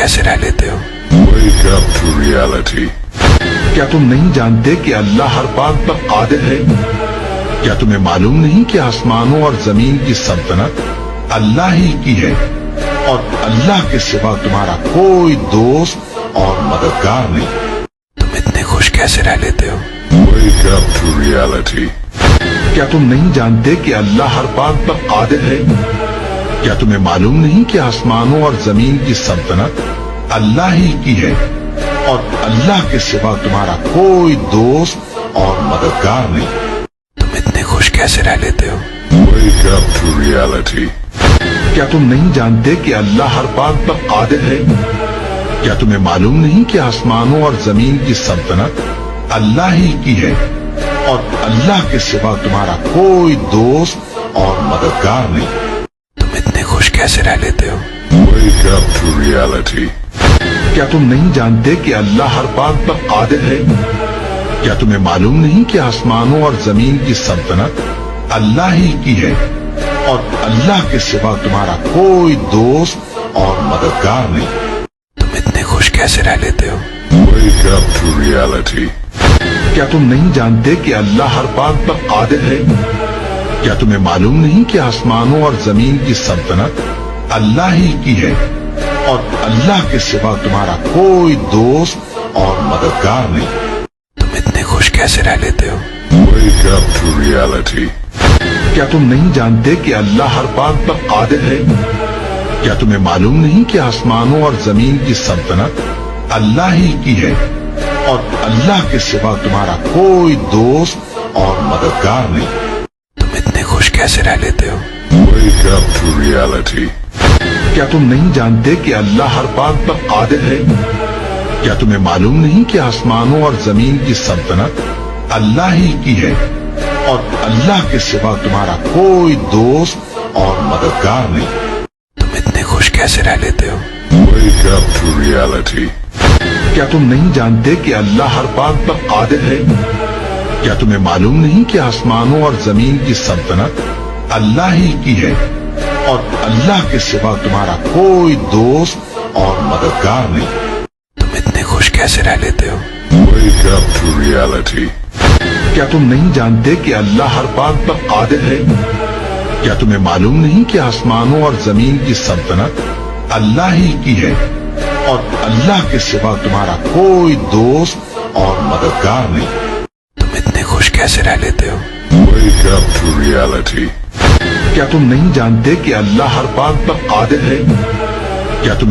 کیسے رہ لیتے ہو؟ Wake up to reality. کیا تم نہیں جانتے کہ اللہ ہر بات پر قادر ہے؟ کیا تمہیں معلوم نہیں کہ آسمانوں اور زمین کی سلطنت اللہ ہی کی ہے اور اللہ کے سوا تمہارا کوئی دوست اور مددگار نہیں؟ تم اتنے خوش کیسے رہ لیتے ہو؟ Wake up to reality. کیا تم نہیں جانتے کہ اللہ ہر بات پر قادر ہے؟ کیا تمہیں معلوم نہیں کہ آسمانوں اور زمین کی سلطنت اللہ ہی کی ہے اور اللہ کے سوا تمہارا کوئی دوست اور مددگار نہیں؟ تم اتنے خوش کیسے رہ لیتے ہو؟ Wake up to reality. کیا تم نہیں جانتے کہ اللہ ہر بات پر قادر ہے؟ کیا تمہیں معلوم نہیں کہ آسمانوں اور زمین کی سلطنت اللہ ہی کی ہے اور اللہ کے سوا تمہارا کوئی دوست اور مددگار نہیں؟ تم اتنے خوش کیسے رہ لیتے ہو؟ Wake up to reality. کیا تم نہیں جانتے کہ اللہ ہر بات پر قادر ہے؟ کیا تمہیں معلوم نہیں کہ آسمانوں اور زمین کی سلطنت اللہ ہی کی ہے اور اللہ کے سوا تمہارا کوئی دوست اور مددگار نہیں؟ تم اتنے خوش کیسے رہ لیتے ہو؟ Wake up to reality. کیا تم نہیں جانتے کہ اللہ ہر بات پر قادر ہے؟ کیا تمہیں معلوم نہیں کہ آسمانوں اور زمین کی سلطنت اللہ ہی کی ہے اور اللہ کے سوا تمہارا کوئی دوست اور مددگار نہیں؟ تم اتنے خوش کیسے رہ لیتے ہو؟ Wake up to reality. کیا تم نہیں جانتے کہ اللہ ہر بات پر قادر ہے؟ کیا تمہیں معلوم نہیں کہ آسمانوں اور زمین کی سلطنت اللہ ہی کی ہے اور اللہ کے سوا تمہارا کوئی دوست اور مددگار نہیں؟ تم اتنے خوش کیسے رہ لیتے ہو؟ Wake up to reality. کیا تم نہیں جانتے کہ اللہ ہر بات پر قادر ہے؟ کیا تمہیں معلوم نہیں کہ آسمانوں اور زمین کی سلطنت اللہ ہی کی ہے اور اللہ کے سوا تمہارا کوئی دوست اور مددگار نہیں؟ تم اتنے خوش کیسے رہ لیتے ہو؟ Wake up to reality. کیا تم نہیں جانتے کہ اللہ ہر بات پر قادر ہے؟ کیا تمہیں معلوم نہیں کہ آسمانوں اور زمین کی سلطنت اللہ ہی کی ہے اور اللہ کے سوا تمہارا کوئی دوست اور مددگار نہیں؟ تم اتنے خوش کیسے رہ لیتے ہو؟ Wake up to reality. کیا تم نہیں جانتے کہ اللہ ہر بات پر قادر ہے؟ کیا تمہیں معلوم نہیں کہ آسمانوں اور زمین کی سلطنت اللہ ہی کی ہے اور اللہ کے سوا تمہارا کوئی دوست اور مددگار نہیں؟ تم اتنے خوش کیسے رہ لیتے ہو؟ Wake up to reality. کیا تم نہیں جانتے کہ اللہ ہر بات پر قادر ہے؟ کیا تمہیں